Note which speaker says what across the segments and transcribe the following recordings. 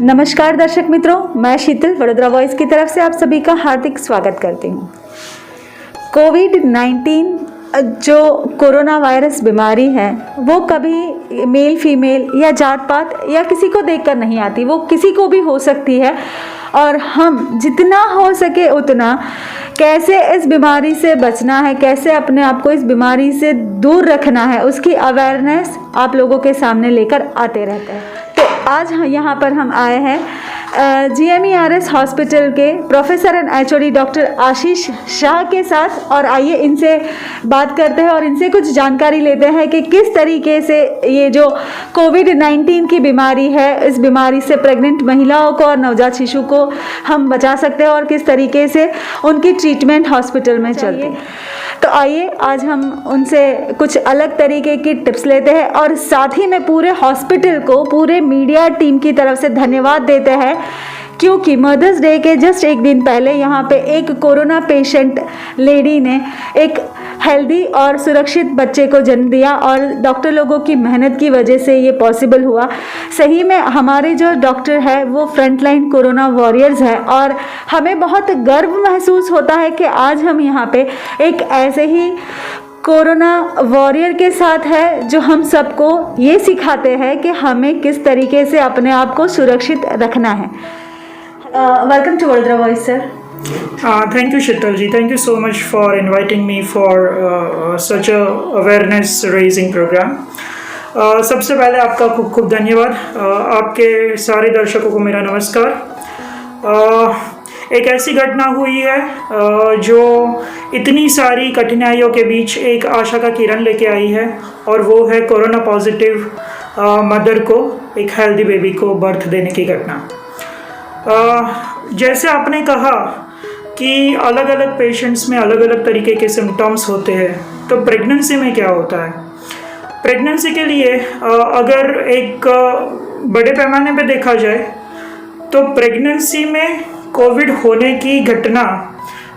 Speaker 1: नमस्कार दर्शक मित्रों, मैं शीतल वडोदरा वॉइस की तरफ से आप सभी का हार्दिक स्वागत करती हूँ। कोविड-19 जो कोरोना वायरस बीमारी है वो कभी मेल फीमेल या जात पात या किसी को देखकर नहीं आती, वो किसी को भी हो सकती है। और हम जितना हो सके उतना कैसे इस बीमारी से बचना है, कैसे अपने आप को इस बीमारी से दूर रखना है, उसकी अवेयरनेस आप लोगों के सामने लेकर आते रहते हैं। तो आज यहाँ पर हम आए हैं GMERS हॉस्पिटल के प्रोफेसर एंड HOD डॉक्टर आशीष शाह के साथ, और आइए इनसे बात करते हैं और इनसे कुछ जानकारी लेते हैं कि किस तरीके से ये जो कोविड-19 की बीमारी है, इस बीमारी से प्रेग्नेंट महिलाओं को और नवजात शिशु को हम बचा सकते हैं और किस तरीके से उनकी ट्रीटमेंट हॉस्पिटल में चलती है। तो आइए आज हम उनसे कुछ अलग तरीके की टिप्स लेते हैं और साथ ही में पूरे हॉस्पिटल को, पूरे मीडिया टीम की तरफ से धन्यवाद देते हैं, क्योंकि मदर्स डे के जस्ट एक दिन पहले यहाँ पे एक कोरोना पेशेंट लेडी ने एक हेल्दी और सुरक्षित बच्चे को जन्म दिया और डॉक्टर लोगों की मेहनत की वजह से ये पॉसिबल हुआ। सही में हमारे जो डॉक्टर है वो फ्रंटलाइन कोरोना वॉरियर्स है और हमें बहुत गर्व महसूस होता है कि आज हम यहाँ पे एक ऐसे ही कोरोना वॉरियर के साथ है जो हम सबको ये सिखाते हैं कि हमें किस तरीके से अपने आप को सुरक्षित रखना है। Welcome to Vadodara voice sir.
Speaker 2: Thank you, Shital ji. Thank you so much for inviting me for such a awareness raising program. सबसे पहले आपका खूब खूब धन्यवाद। आपके सारे दर्शकों को मेरा नमस्कार। एक ऐसी घटना हुई है जो इतनी सारी कठिनाइयों के बीच एक आशा का किरण लेके आई है, और वो है कोरोना पॉजिटिव मदर को एक हेल्दी बेबी को बर्थ देने की घटना। जैसे आपने कहा कि अलग अलग पेशेंट्स में अलग अलग तरीके के सिम्टम्स होते हैं, तो प्रेगनेंसी में क्या होता है? प्रेगनेंसी के लिए अगर एक बड़े पैमाने पे देखा जाए तो प्रेगनेंसी में कोविड होने की घटना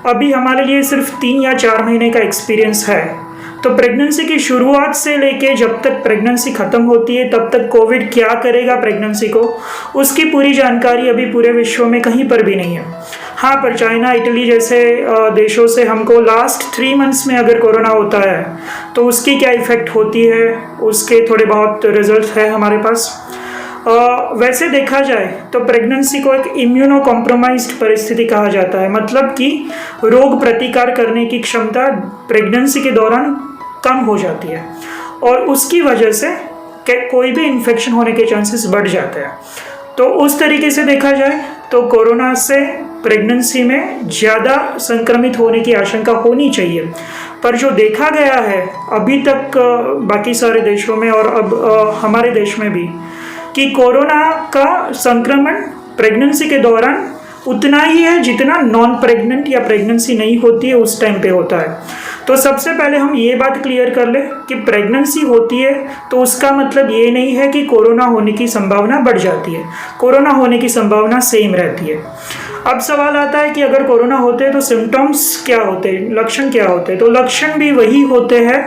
Speaker 2: अभी हमारे लिए सिर्फ 3 या 4 महीने का एक्सपीरियंस है। तो प्रेगनेंसी की शुरुआत से लेके जब तक प्रेगनेंसी ख़त्म होती है तब तक कोविड क्या करेगा प्रेगनेंसी को, उसकी पूरी जानकारी अभी पूरे विश्व में कहीं पर भी नहीं है। हाँ, पर चाइना, इटली जैसे देशों से हमको लास्ट 3 मंथ्स में अगर कोरोना होता है तो उसकी क्या इफ़ेक्ट होती है, उसके थोड़े बहुत रिजल्ट है हमारे पास। वैसे देखा जाए तो प्रेगनेंसी को एक इम्यूनो कॉम्प्रोमाइज्ड परिस्थिति कहा जाता है, मतलब कि रोग प्रतिकार करने की क्षमता प्रेगनेंसी के दौरान कम हो जाती है और उसकी वजह से कोई भी इन्फेक्शन होने के चांसेस बढ़ जाते हैं। तो उस तरीके से देखा जाए तो कोरोना से प्रेगनेंसी में ज़्यादा संक्रमित होने की आशंका होनी चाहिए, पर जो देखा गया है अभी तक बाकी सारे देशों में और अब हमारे देश में भी, कि कोरोना का संक्रमण प्रेगनेंसी के दौरान उतना ही है जितना नॉन प्रेग्नेंट या प्रेगनेंसी नहीं होती है उस टाइम पे होता है। तो सबसे पहले हम ये बात क्लियर कर ले कि प्रेगनेंसी होती है तो उसका मतलब ये नहीं है कि कोरोना होने की संभावना बढ़ जाती है। कोरोना होने की संभावना सेम रहती है। अब सवाल आता है कि अगर कोरोना होते हैं तो सिम्टम्स क्या होते हैं, लक्षण क्या होते हैं? तो लक्षण भी वही होते हैं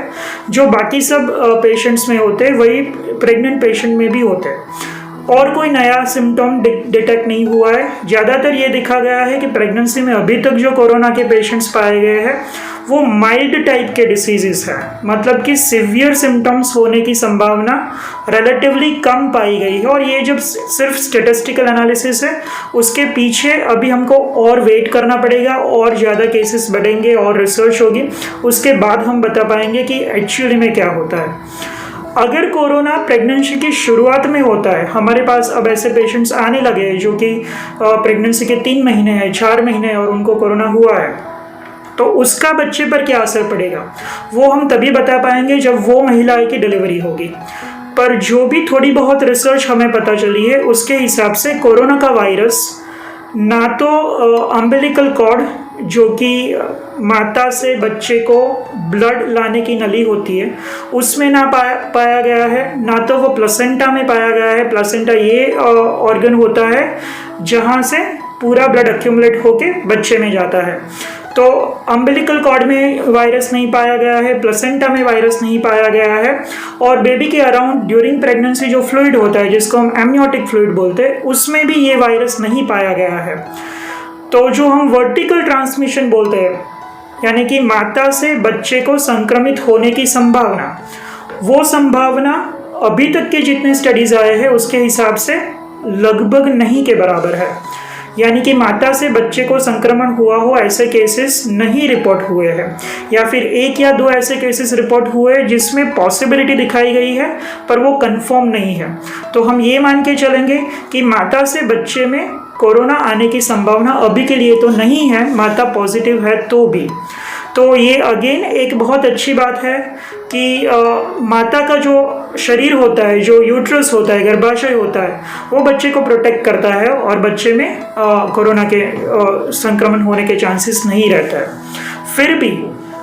Speaker 2: जो बाकी सब पेशेंट्स में होते हैं, वही प्रेग्नेंट पेशेंट में भी होते हैं, और कोई नया सिम्टम डिटेक्ट नहीं हुआ है। ज़्यादातर ये देखा गया है कि प्रेगनेंसी में अभी तक जो कोरोना के पेशेंट्स पाए गए हैं वो माइल्ड टाइप के डिसीजेस हैं, मतलब कि सीवियर सिम्टम्स होने की संभावना रिलेटिवली कम पाई गई है। और ये जब सिर्फ स्टेटिस्टिकल एनालिसिस है, उसके पीछे अभी हमको और वेट करना पड़ेगा, और ज़्यादा केसेस बढ़ेंगे और रिसर्च होगी, उसके बाद हम बता पाएंगे कि एक्चुअली में क्या होता है। अगर कोरोना प्रेगनेंसी की शुरुआत में होता है, हमारे पास अब ऐसे पेशेंट्स आने लगे हैं जो कि प्रेगनेंसी के 3 महीने हैं, 4 महीने हैं और उनको कोरोना हुआ है, तो उसका बच्चे पर क्या असर पड़ेगा वो हम तभी बता पाएंगे जब वो महिला की डिलीवरी होगी। पर जो भी थोड़ी बहुत रिसर्च हमें पता चली है उसके हिसाब से कोरोना का वायरस ना तो अम्बिलिकल कॉर्ड, जो कि माता से बच्चे को ब्लड लाने की नली होती है, उसमें ना पाया गया है, ना तो वो प्लेसेंटा में पाया गया है। प्लेसेंटा ये ऑर्गन होता है जहाँ से पूरा ब्लड एक्यूमुलेट होके बच्चे में जाता है। तो अम्बिलिकल कॉर्ड में वायरस नहीं पाया गया है, प्लेसेंटा में वायरस नहीं पाया गया है, और बेबी के अराउंड ड्यूरिंग प्रेगनेंसी जो फ्लूइड होता है जिसको हम एमनियोटिक फ्लूइड बोलते हैं, उसमें भी ये वायरस नहीं पाया गया है। तो जो हम वर्टिकल ट्रांसमिशन बोलते हैं, यानी कि माता से बच्चे को संक्रमित होने की संभावना, वो संभावना अभी तक के जितने स्टडीज आए हैं उसके हिसाब से लगभग नहीं के बराबर है। यानी कि माता से बच्चे को संक्रमण हुआ हो ऐसे केसेस नहीं रिपोर्ट हुए हैं, या फिर 1 या 2 ऐसे केसेस रिपोर्ट हुए जिसमें पॉसिबिलिटी दिखाई गई है पर वो कंफर्म नहीं है। तो हम ये मान के चलेंगे कि माता से बच्चे में कोरोना आने की संभावना अभी के लिए तो नहीं है, माता पॉजिटिव है तो भी। तो ये अगेन एक बहुत अच्छी बात है कि माता का जो शरीर होता है, जो यूट्रस होता है, गर्भाशय होता है, वो बच्चे को प्रोटेक्ट करता है और बच्चे में कोरोना के संक्रमण होने के चांसेस नहीं रहता है। फिर भी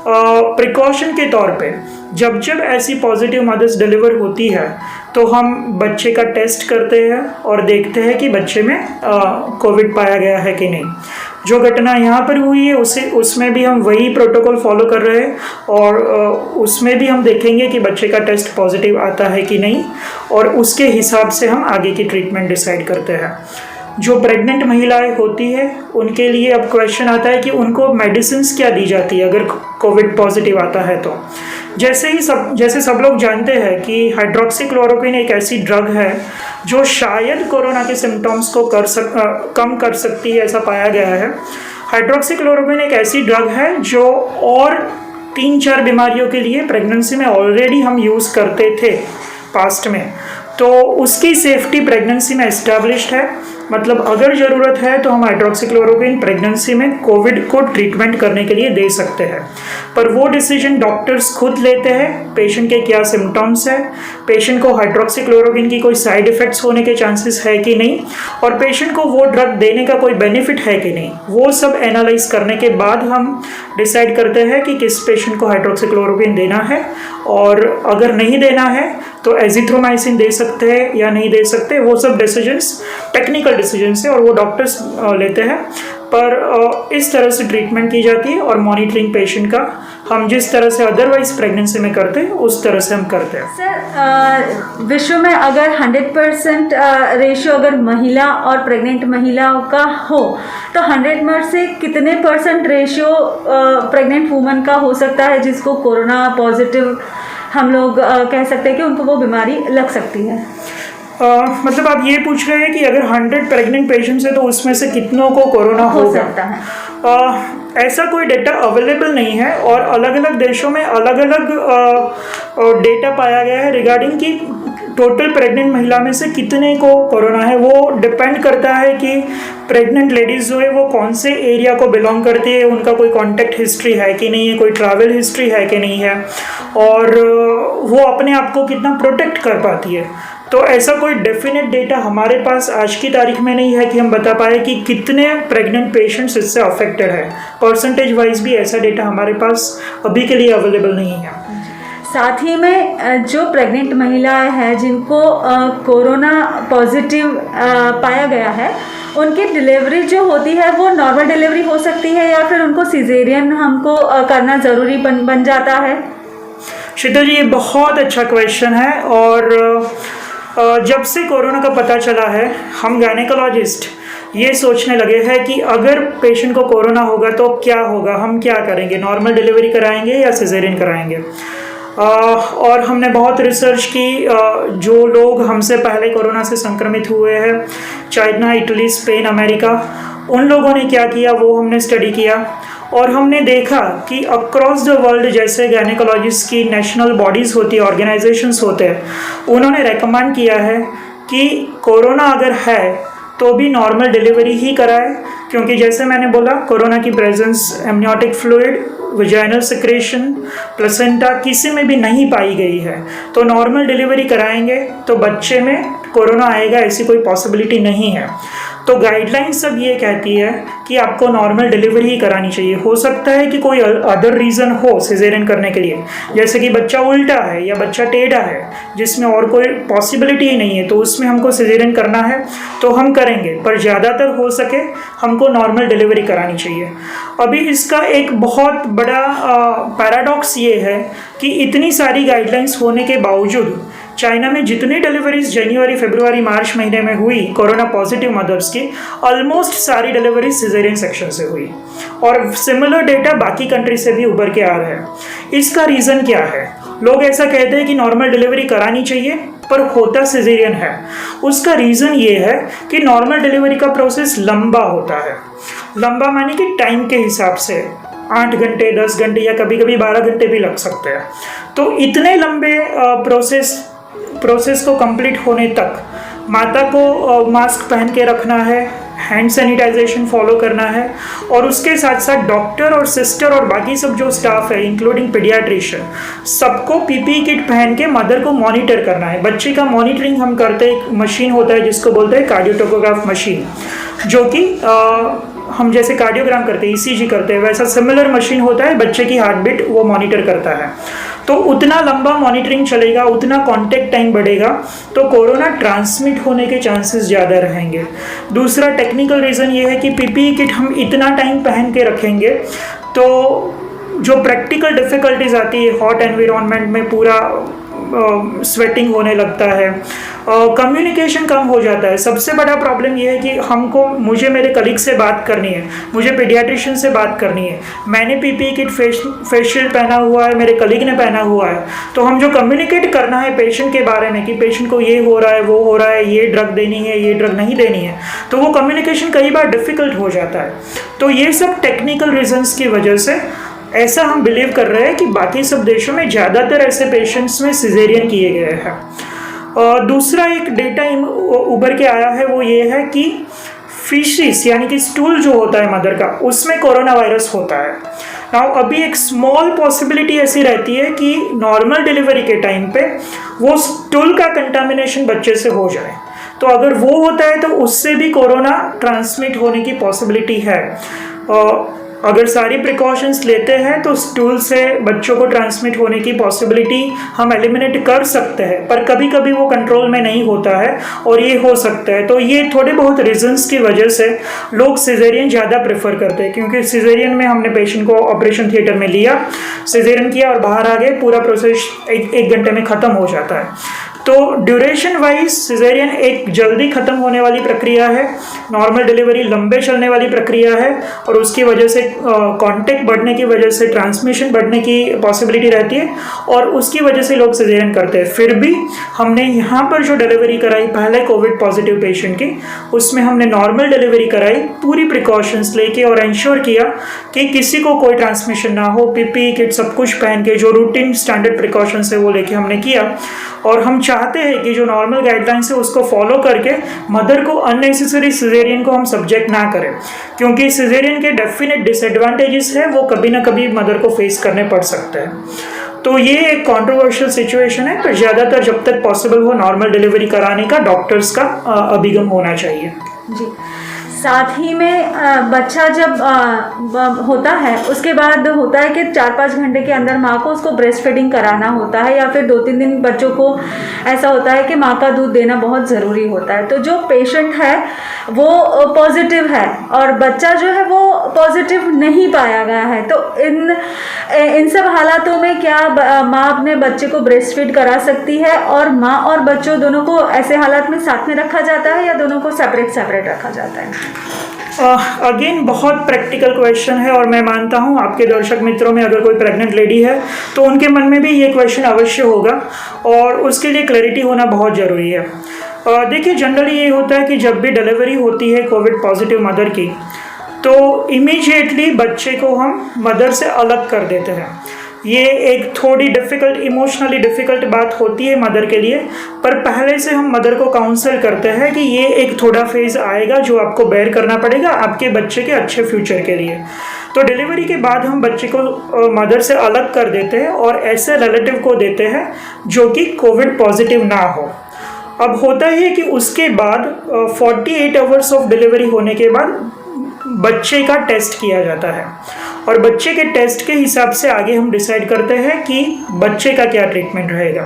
Speaker 2: प्रिकॉशन के तौर पे जब जब ऐसी पॉजिटिव मदर्स डिलीवर होती है तो हम बच्चे का टेस्ट करते हैं और देखते हैं कि बच्चे में कोविड पाया गया है कि नहीं। जो घटना यहाँ पर हुई है उसमें भी हम वही प्रोटोकॉल फॉलो कर रहे हैं, और उसमें भी हम देखेंगे कि बच्चे का टेस्ट पॉजिटिव आता है कि नहीं, और उसके हिसाब से हम आगे की ट्रीटमेंट डिसाइड करते हैं। जो प्रेग्नेंट महिलाएं होती है उनके लिए अब क्वेश्चन आता है कि उनको मेडिसिन्स क्या दी जाती है अगर कोविड पॉजिटिव आता है तो। जैसे सब लोग जानते हैं कि हाइड्रोक्सीक्लोरोक्विन एक ऐसी ड्रग है जो शायद कोरोना के सिम्टम्स को कम कर सकती है, ऐसा पाया गया है। हाइड्रोक्सीक्लोरोक्विन एक ऐसी ड्रग है जो और 3-4 बीमारियों के लिए प्रेगनेंसी में ऑलरेडी हम यूज़ करते थे पास्ट में, तो उसकी सेफ्टी प्रेगनेंसी में एस्टैब्लिश्ड है। मतलब अगर ज़रूरत है तो हम हाइड्रोक्सीक्लोरोक्विन प्रेगनेंसी में कोविड को ट्रीटमेंट करने के लिए दे सकते हैं, पर वो डिसीजन डॉक्टर्स खुद लेते हैं, पेशेंट के क्या सिम्टम्स है, पेशेंट को हाइड्रोक्सीक्लोरोक्विन की कोई साइड इफ़ेक्ट्स होने के चांसेस है कि नहीं, और पेशेंट को वो ड्रग देने का कोई बेनिफिट है कि नहीं, वो सब एनालाइज करने के बाद हम डिसाइड करते हैं कि किस पेशेंट को हाइड्रोक्सीक्लोरोक्विन देना है, और अगर नहीं देना है तो एजिथ्रोमाइसिन दे सकते हैं या नहीं दे सकते। वो सब डिसीजंस टेक्निकल डिसीजंस है और वो डॉक्टर्स लेते हैं, पर इस तरह से ट्रीटमेंट की जाती है, और मॉनिटरिंग पेशेंट का हम जिस तरह से अदरवाइज प्रेगनेंसी में करते हैं उस तरह से हम करते हैं।
Speaker 1: सर, विश्व में अगर 100% रेशियो अगर महिला और प्रेग्नेंट महिलाओं का हो तो 100 में से कितने % रेशियो प्रेग्नेंट वूमन का हो सकता है जिसको कोरोना पॉजिटिव हम लोग कह सकते हैं कि उनको वो बीमारी लग सकती है?
Speaker 2: मतलब आप ये पूछ रहे हैं कि अगर 100 प्रेग्नेंट पेशेंट्स है तो उसमें से कितनों को कोरोना
Speaker 1: हो सकता है?
Speaker 2: ऐसा कोई डेटा अवेलेबल नहीं है, और अलग अलग देशों में अलग अलग डेटा पाया गया है रिगार्डिंग कि टोटल प्रेग्नेंट महिला में से कितने को कोरोना है। वो डिपेंड करता है कि प्रेग्नेंट लेडीज़ जो है वो कौन से एरिया को बिलोंग करती है, उनका कोई कॉन्टैक्ट हिस्ट्री है कि नहीं है, कोई ट्रैवल हिस्ट्री है कि नहीं है, और वो अपने आप को कितना प्रोटेक्ट कर पाती है। तो ऐसा कोई डेफिनेट डेटा हमारे पास आज की तारीख में नहीं है कि हम बता पाए कि कितने प्रेग्नेंट पेशेंट्स इससे अफेक्टेड है। परसेंटेज वाइज भी ऐसा डेटा हमारे पास अभी के लिए अवेलेबल नहीं है।
Speaker 1: साथ ही में जो प्रेग्नेंट महिलाएं हैं जिनको कोरोना पॉजिटिव पाया गया है, उनकी डिलीवरी जो होती है वो नॉर्मल डिलीवरी हो सकती है या फिर उनको सिजेरियन हमको करना ज़रूरी बन जाता है?
Speaker 2: शीतल जी, ये बहुत अच्छा क्वेश्चन है, और जब से कोरोना का पता चला है हम गायनेकोलॉजिस्ट ये सोचने लगे हैं कि अगर पेशेंट को कोरोना होगा तो क्या होगा, हम क्या करेंगे, नॉर्मल डिलीवरी कराएंगे या सिजेरियन कराएंगे। और हमने बहुत रिसर्च की, जो लोग हमसे पहले कोरोना से संक्रमित हुए हैं, चाइना, इटली, स्पेन, अमेरिका, उन लोगों ने क्या किया वो हमने स्टडी किया, और हमने देखा कि अक्रॉस द वर्ल्ड जैसे गायनेकोलॉजिस्ट की नेशनल बॉडीज़ होती है, ऑर्गेनाइजेशंस होते हैं, उन्होंने रेकमेंड किया है कि कोरोना अगर है तो भी नॉर्मल डिलीवरी ही कराए, क्योंकि जैसे मैंने बोला कोरोना की presence amniotic fluid, vaginal secretion, placenta किसी में भी नहीं पाई गई है। तो नॉर्मल डिलीवरी कराएंगे तो बच्चे में कोरोना आएगा ऐसी कोई पॉसिबिलिटी नहीं है। तो गाइडलाइन सब ये कहती है कि आपको नॉर्मल डिलीवरी ही करानी चाहिए। हो सकता है कि कोई अदर रीज़न हो सिजेरियन करने के लिए, जैसे कि बच्चा उल्टा है या बच्चा टेढ़ा है जिसमें और कोई पॉसिबिलिटी ही नहीं है, तो उसमें हमको सिजेरियन करना है तो हम करेंगे, पर ज़्यादातर हो सके हमको नॉर्मल डिलीवरी करानी चाहिए। अभी इसका एक बहुत बड़ा पैराडॉक्स ये है कि इतनी सारी गाइडलाइंस होने के बावजूद चाइना में जितनी डिलीवरीज जनवरी, फरवरी, मार्च महीने में हुई कोरोना पॉजिटिव मदर्स की, ऑलमोस्ट सारी डिलीवरीज सिजेरियन सेक्शन से हुई और सिमिलर डेटा बाकी कंट्री से भी उभर के आ रहा है। इसका रीज़न क्या है? लोग ऐसा कहते हैं कि नॉर्मल डिलीवरी करानी चाहिए पर होता सिजेरियन है। उसका रीज़न ये है कि नॉर्मल डिलीवरी का प्रोसेस लंबा होता है। लंबा माने कि टाइम के हिसाब से 8 घंटे, 10 घंटे या कभी कभी 12 घंटे भी लग सकते हैं। तो इतने लंबे प्रोसेस को कंप्लीट होने तक माता को मास्क पहन के रखना है, हैंड सैनिटाइजेशन फॉलो करना है और उसके साथ साथ डॉक्टर और सिस्टर और बाकी सब जो स्टाफ है इंक्लूडिंग पीडियाट्रिशियन, सबको पीपीई किट पहन के मदर को मॉनिटर करना है। बच्चे का मॉनिटरिंग हम करते हैं, एक मशीन होता है जिसको बोलते हैं कार्डियोटोकोग्राफ मशीन, जो कि हम जैसे कार्डियोग्राम करते हैं, ईसीजी करते हैं, वैसा सिमिलर मशीन होता है, बच्चे की हार्ट बीट वो मॉनिटर करता है। तो उतना लंबा मॉनिटरिंग चलेगा, उतना कांटेक्ट टाइम बढ़ेगा, तो कोरोना ट्रांसमिट होने के चांसेस ज़्यादा रहेंगे। दूसरा टेक्निकल रीज़न ये है कि पीपीई किट हम इतना टाइम पहन के रखेंगे तो जो प्रैक्टिकल डिफ़िकल्टीज आती है, हॉट एनवायरनमेंट में पूरा स्वेटिंग होने लगता है, कम्युनिकेशन कम हो जाता है। सबसे बड़ा प्रॉब्लम ये है कि मुझे मेरे कलीग से बात करनी है, मुझे पीडियाट्रिशियन से बात करनी है, मैंने पीपीई किट फेस शील्ड पहना हुआ है, मेरे कलीग ने पहना हुआ है, तो हम जो कम्युनिकेट करना है पेशेंट के बारे में कि पेशेंट को ये हो रहा है, वो हो रहा है, ये ड्रग देनी है, ये ड्रग नहीं देनी है, तो वो कम्युनिकेशन कई बार डिफ़िकल्ट हो जाता है। तो ये सब टेक्निकल रीजंस की वजह से ऐसा हम बिलीव कर रहे हैं कि बाकी सब देशों में ज़्यादातर ऐसे पेशेंट्स में सिजेरियन किए गए हैं। और दूसरा एक डेटा उभर के आया है, वो ये है कि फीसिस यानी कि स्टूल जो होता है मदर का, उसमें कोरोना वायरस होता है। नाउ अभी एक स्मॉल पॉसिबिलिटी ऐसी रहती है कि नॉर्मल डिलीवरी के टाइम पे वो स्टूल का कंटामिनेशन बच्चे से हो जाए, तो अगर वो होता है तो उससे भी कोरोना ट्रांसमिट होने की पॉसिबिलिटी है। अगर सारी प्रिकॉशंस लेते हैं तो स्टूल से बच्चों को ट्रांसमिट होने की पॉसिबिलिटी हम एलिमिनेट कर सकते हैं, पर कभी कभी वो कंट्रोल में नहीं होता है और ये हो सकता है। तो ये थोड़े बहुत रीजंस की वजह से लोग सिजेरियन ज़्यादा प्रेफर करते हैं, क्योंकि सिजेरियन में हमने पेशेंट को ऑपरेशन थिएटर में लिया, सिजेरियन किया और बाहर आ गए, पूरा प्रोसेस एक घंटे में ख़त्म हो जाता है। तो ड्यूरेशन वाइज सिजेरियन एक जल्दी ख़त्म होने वाली प्रक्रिया है, नॉर्मल डिलीवरी लंबे चलने वाली प्रक्रिया है और उसकी वजह से कांटेक्ट बढ़ने की वजह से ट्रांसमिशन बढ़ने की पॉसिबिलिटी रहती है और उसकी वजह से लोग सिजेरियन करते हैं। फिर भी हमने यहाँ पर जो डिलीवरी कराई पहले कोविड पॉजिटिव पेशेंट की, उसमें हमने नॉर्मल डिलीवरी कराई पूरी प्रिकॉशंस लेके और इंश्योर किया कि किसी को कोई ट्रांसमिशन ना हो, पीपीई किट सब कुछ पहन के जो रूटीन स्टैंडर्ड प्रिकॉशंस है वो लेके हमने किया। और हम चाहते हैं कि जो नॉर्मल गाइडलाइंस है उसको फॉलो करके मदर को अननेसेसरी सिजेरियन को हम सब्जेक्ट ना करें, क्योंकि सिजेरियन के डेफिनेट डिसएडवांटेजेस है वो कभी ना कभी मदर को फेस करने पड़ सकते हैं। तो ये एक कंट्रोवर्शियल सिचुएशन है, पर ज़्यादातर जब तक पॉसिबल हो नॉर्मल डिलीवरी कराने का डॉक्टर्स का अभिगम होना चाहिए।
Speaker 1: जी, साथ ही में बच्चा जब होता है उसके बाद होता है कि 4-5 घंटे के अंदर माँ को उसको ब्रेस्ट फीडिंग कराना होता है, या फिर 2-3 दिन बच्चों को ऐसा होता है कि माँ का दूध देना बहुत ज़रूरी होता है। तो जो पेशेंट है वो पॉजिटिव है और बच्चा जो है वो पॉजिटिव नहीं पाया गया है, तो इन सब हालातों में क्या माँ अपने बच्चे को ब्रेस्ट फीड करा सकती है और माँ और बच्चों दोनों को ऐसे हालात में साथ में रखा जाता है या दोनों को सेपरेट रखा जाता है?
Speaker 2: अगेन बहुत प्रैक्टिकल क्वेश्चन है और मैं मानता हूँ आपके दर्शक मित्रों में अगर कोई प्रेग्नेंट लेडी है तो उनके मन में भी ये क्वेश्चन अवश्य होगा और उसके लिए क्लैरिटी होना बहुत ज़रूरी है। देखिए, जनरली ये होता है कि जब भी डिलीवरी होती है कोविड पॉजिटिव मदर की, तो इमीडिएटली बच्चे को हम मदर से अलग कर देते हैं। ये एक थोड़ी इमोशनली डिफ़िकल्ट बात होती है मदर के लिए, पर पहले से हम मदर को काउंसल करते हैं कि ये एक थोड़ा फेज़ आएगा जो आपको बेयर करना पड़ेगा आपके बच्चे के अच्छे फ्यूचर के लिए। तो डिलीवरी के बाद हम बच्चे को मदर से अलग कर देते हैं और ऐसे रिलेटिव को देते हैं जो कि कोविड पॉजिटिव ना हो। अब होता है कि उसके बाद 48 आवर्स ऑफ डिलीवरी होने के बाद बच्चे का टेस्ट किया जाता है और बच्चे के टेस्ट के हिसाब से आगे हम डिसाइड करते हैं कि बच्चे का क्या ट्रीटमेंट रहेगा।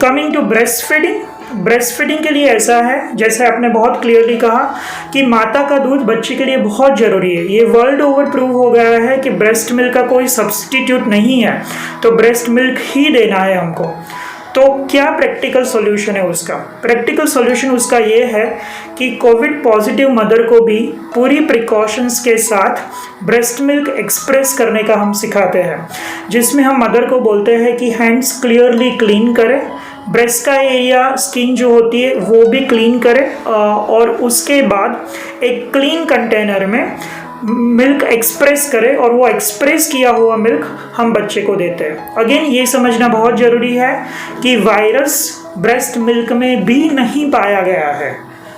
Speaker 2: कमिंग टू ब्रेस्ट फीडिंग के लिए ऐसा है, जैसे आपने बहुत क्लियरली कहा कि माता का दूध बच्चे के लिए बहुत ज़रूरी है। ये वर्ल्ड ओवर प्रूव हो गया है कि ब्रेस्ट मिल्क का कोई सब्स्टिट्यूट नहीं है, तो ब्रेस्ट मिल्क ही देना है हमको। तो क्या प्रैक्टिकल सॉल्यूशन है उसका? प्रैक्टिकल सॉल्यूशन उसका ये है कि कोविड पॉजिटिव मदर को भी पूरी प्रिकॉशंस के साथ ब्रेस्ट मिल्क एक्सप्रेस करने का हम सिखाते हैं, जिसमें हम मदर को बोलते हैं कि हैंड्स क्लियरली क्लीन करें, ब्रेस्ट का एरिया, स्किन जो होती है वो भी क्लीन करें और उसके बाद एक क्लीन कंटेनर में मिल्क एक्सप्रेस करें और वो एक्सप्रेस किया हुआ मिल्क हम बच्चे को देते हैं। अगेन ये समझना बहुत ज़रूरी है कि वायरस ब्रेस्ट मिल्क में भी नहीं पाया गया है,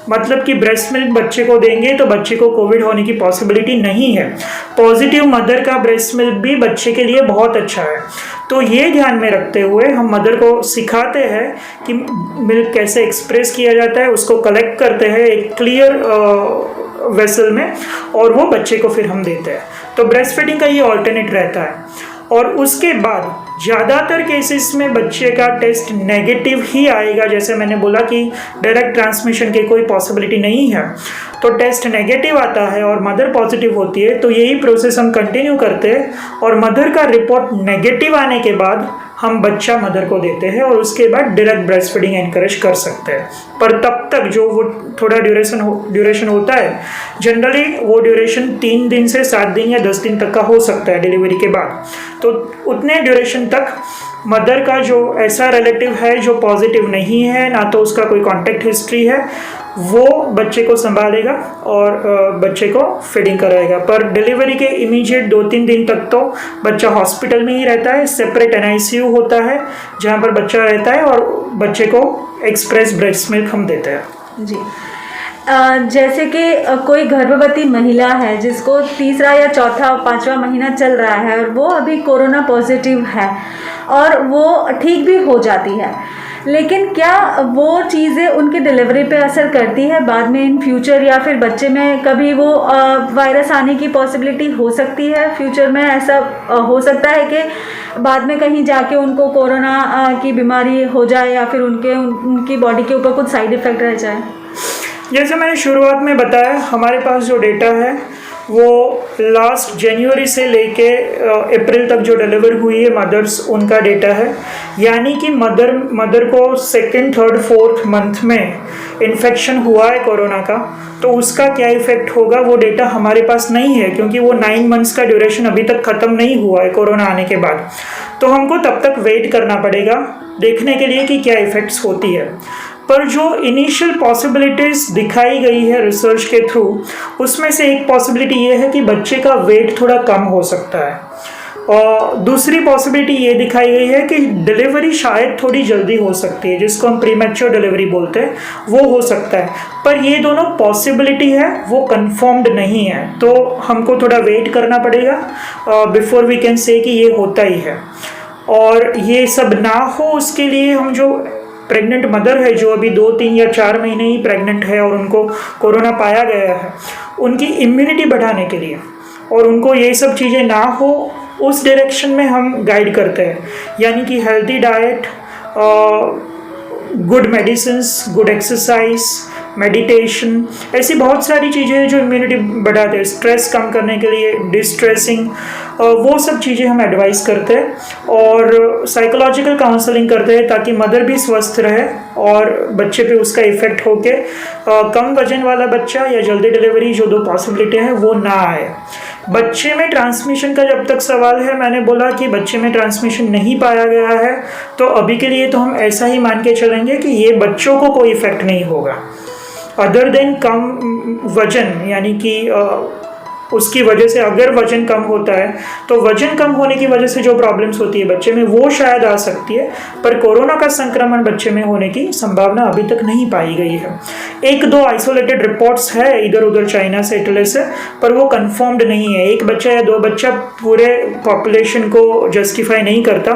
Speaker 2: मतलब कि ब्रेस्ट मिल्क बच्चे को देंगे तो बच्चे को कोविड होने की पॉसिबिलिटी नहीं है। पॉजिटिव मदर का ब्रेस्ट मिल्क भी बच्चे के लिए बहुत अच्छा है। तो ये ध्यान में रखते हुए हम मदर को सिखाते हैं कि मिल्क कैसे एक्सप्रेस किया जाता है, उसको कलेक्ट करते हैं एक क्लियर वेसल में और वो बच्चे को फिर हम देते हैं। तो ब्रेस्ट फीडिंग का ये ऑल्टरनेट रहता है। और उसके बाद ज़्यादातर केसेस में बच्चे का टेस्ट नेगेटिव ही आएगा, जैसे मैंने बोला कि डायरेक्ट ट्रांसमिशन की कोई पॉसिबिलिटी नहीं है, तो टेस्ट नेगेटिव आता है और मदर पॉजिटिव होती है, तो यही प्रोसेस हम कंटिन्यू करते हैं और मदर का रिपोर्ट नेगेटिव आने के बाद हम बच्चा मदर को देते हैं और उसके बाद डायरेक्ट ब्रेस्ट फीडिंग एनकरेज कर सकते हैं। पर तब तक जो वो थोड़ा ड्यूरेशन होता है, जनरली वो ड्यूरेशन 3 दिन से 7 दिन या 10 दिन तक का हो सकता है डिलीवरी के बाद। तो उतने ड्यूरेशन तक मदर का जो ऐसा रिलेटिव है जो पॉजिटिव नहीं है, ना तो उसका कोई कॉन्टैक्ट हिस्ट्री है, वो बच्चे को संभालेगा और बच्चे को फीडिंग कराएगा। पर डिलीवरी के इमीडिएट 2-3 दिन तक तो बच्चा हॉस्पिटल में ही रहता है, सेपरेट NICU होता है जहाँ पर बच्चा रहता है और बच्चे को एक्सप्रेस ब्रेस्ट मिल्क हम देते हैं।
Speaker 1: जी, जैसे कि कोई गर्भवती महिला है जिसको 3रा या 4था 5वां महीना चल रहा है और वो अभी कोरोना पॉजिटिव है और वो ठीक भी हो जाती है, लेकिन क्या वो चीज़ें उनकी डिलीवरी पे असर करती है बाद में इन फ्यूचर, या फिर बच्चे में कभी वो वायरस आने की पॉसिबिलिटी हो सकती है? फ्यूचर में ऐसा हो सकता है कि बाद में कहीं जाके उनको कोरोना की बीमारी हो जाए या फिर उनकी बॉडी के ऊपर कुछ साइड इफ़ेक्ट रह जाए?
Speaker 2: जैसे मैंने शुरुआत में बताया, हमारे पास जो डेटा है वो लास्ट जनवरी से लेके अप्रैल तक जो डिलीवर हुई है मदर्स, उनका डेटा है। यानी कि मदर को 2nd, 3rd, 4th मंथ में इन्फेक्शन हुआ है कोरोना का, तो उसका क्या इफेक्ट होगा वो डेटा हमारे पास नहीं है, क्योंकि वो 9 मंथ्स का ड्यूरेशन अभी तक ख़त्म नहीं हुआ है कोरोना आने के बाद। तो हमको तब तक वेट करना पड़ेगा देखने के लिए कि क्या इफ़ेक्ट्स होती है। पर जो इनिशियल पॉसिबिलिटीज़ दिखाई गई है रिसर्च के थ्रू, उसमें से एक पॉसिबिलिटी ये है कि बच्चे का वेट थोड़ा कम हो सकता है, और दूसरी पॉसिबिलिटी ये दिखाई गई है कि डिलीवरी शायद थोड़ी जल्दी हो सकती है, जिसको हम प्रीमैच्योर डिलीवरी बोलते हैं, वो हो सकता है। पर ये दोनों पॉसिबिलिटी है, वो कंफर्म्ड नहीं है, तो हमको थोड़ा वेट करना पड़ेगा बिफोर वी कैन से कि ये होता ही है। और ये सब ना हो उसके लिए हम जो प्रेग्नेंट मदर है, जो अभी 2, 3 या 4 महीने ही प्रेग्नेंट है और उनको कोरोना पाया गया है, उनकी इम्यूनिटी बढ़ाने के लिए और उनको ये सब चीज़ें ना हो उस डायरेक्शन में हम गाइड करते हैं। यानी कि healthy diet, good medicines, good exercise, meditation, ऐसी बहुत सारी चीज़ें हैं जो इम्यूनिटी बढ़ाते हैं। स्ट्रेस कम करने के लिए डिस्ट्रेसिंग, वो सब चीज़ें हम एडवाइस करते हैं और साइकोलॉजिकल काउंसलिंग करते हैं ताकि मदर भी स्वस्थ रहे और बच्चे पे उसका इफ़ेक्ट होके कम वजन वाला बच्चा या जल्दी डिलीवरी, जो 2 पॉसिबिलिटी है, वो ना आए। बच्चे में ट्रांसमिशन का जब तक सवाल है, मैंने बोला कि बच्चे में ट्रांसमिशन नहीं पाया गया है, तो अभी के लिए तो हम ऐसा ही मान के चलेंगे कि ये बच्चों को कोई इफ़ेक्ट नहीं होगा, अदर देन कम वजन, यानी कि उसकी वजह से अगर वजन कम होता है तो वजन कम होने की वजह से जो प्रॉब्लम्स होती है बच्चे में वो शायद आ सकती है, पर कोरोना का संक्रमण बच्चे में होने की संभावना अभी तक नहीं पाई गई है। एक दो आइसोलेटेड रिपोर्ट्स है इधर उधर चाइना से, इटली से, पर वो कंफर्म्ड नहीं है। एक बच्चा या दो बच्चा पूरे पॉपुलेशन को जस्टिफाई नहीं करता,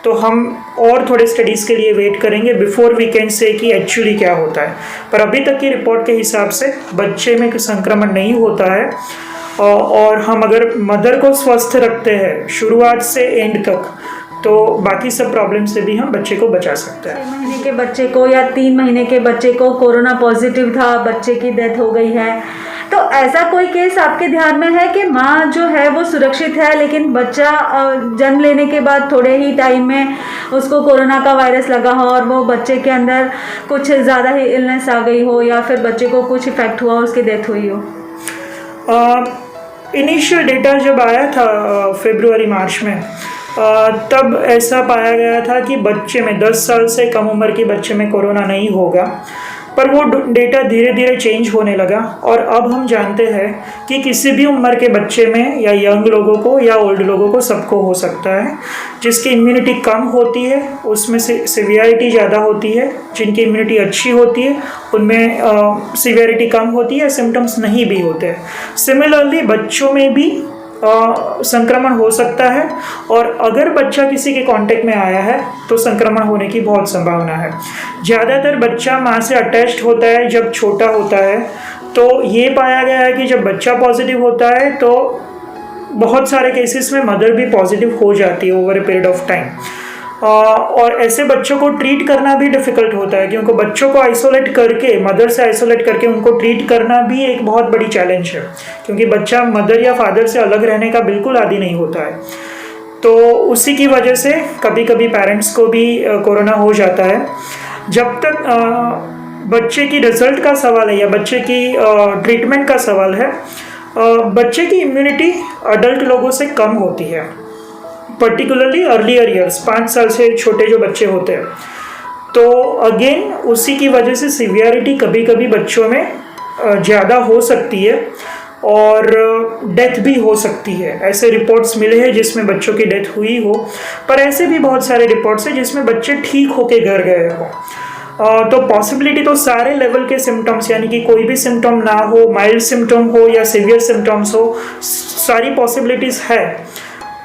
Speaker 2: तो हम और थोड़े स्टडीज़ के लिए वेट करेंगे बिफोर वी कैन से कि एक्चुअली क्या होता है। पर अभी तक की रिपोर्ट के हिसाब से बच्चे में संक्रमण नहीं होता है, और हम अगर मदर को स्वस्थ रखते हैं शुरुआत से एंड तक, तो बाकी सब प्रॉब्लम से भी हम बच्चे को बचा सकते हैं।
Speaker 1: 6 महीने के बच्चे को या 3 महीने के बच्चे को कोरोना पॉजिटिव था, बच्चे की डेथ हो गई है, तो ऐसा कोई केस आपके ध्यान में है कि माँ जो है वो सुरक्षित है लेकिन बच्चा जन्म लेने के बाद थोड़े ही टाइम में उसको कोरोना का वायरस लगा हो और वो बच्चे के अंदर कुछ ज़्यादा ही इलनेस आ गई हो या फिर बच्चे को कुछ इफेक्ट हुआ, उसकी डेथ हुई हो?
Speaker 2: इनिशियल डेटा जब आया था फरवरी मार्च में, तब ऐसा पाया गया था कि बच्चे में 10 साल से कम उम्र के बच्चे में कोरोना नहीं होगा, पर वो डेटा धीरे धीरे चेंज होने लगा और अब हम जानते हैं कि किसी भी उम्र के बच्चे में या यंग लोगों को या ओल्ड लोगों को सबको हो सकता है। जिसकी इम्यूनिटी कम होती है उसमें से सिवियरिटी ज़्यादा होती है, जिनकी इम्यूनिटी अच्छी होती है उनमें सिवियरिटी कम होती है, सिम्टम्स नहीं भी होते हैं। सिमिलरली बच्चों में भी संक्रमण हो सकता है, और अगर बच्चा किसी के कांटेक्ट में आया है तो संक्रमण होने की बहुत संभावना है। ज़्यादातर बच्चा माँ से अटैच्ड होता है जब छोटा होता है, तो ये पाया गया है कि जब बच्चा पॉजिटिव होता है तो बहुत सारे केसेस में मदर भी पॉजिटिव हो जाती है over a period of time. और ऐसे बच्चों को ट्रीट करना भी डिफ़िकल्ट होता है, क्योंकि बच्चों को आइसोलेट करके, मदर से आइसोलेट करके उनको ट्रीट करना भी एक बहुत बड़ी चैलेंज है, क्योंकि बच्चा मदर या फादर से अलग रहने का बिल्कुल आदी नहीं होता है। तो उसी की वजह से कभी कभी पेरेंट्स को भी कोरोना हो जाता है। जब तक बच्चे की रिजल्ट का सवाल है या बच्चे की ट्रीटमेंट का सवाल है, बच्चे की इम्यूनिटी अडल्ट लोगों से कम होती है, पर्टिकुलरली अर्लियर ईयर्स, 5 साल से छोटे जो बच्चे होते हैं। तो अगेन उसी की वजह से सिवियरिटी कभी कभी बच्चों में ज़्यादा हो सकती है और डेथ भी हो सकती है। ऐसे रिपोर्ट्स मिले हैं जिसमें बच्चों की डेथ हुई हो, पर ऐसे भी बहुत सारे रिपोर्ट्स हैं जिसमें बच्चे ठीक होके घर गए हो। तो पॉसिबिलिटी तो सारे लेवल के सिम्टम्स, यानी कि कोई भी सिम्टम ना हो, माइल्ड सिम्टम हो या सीवियर सिम्टम्स हो, सारी पॉसिबिलिटीज़ है।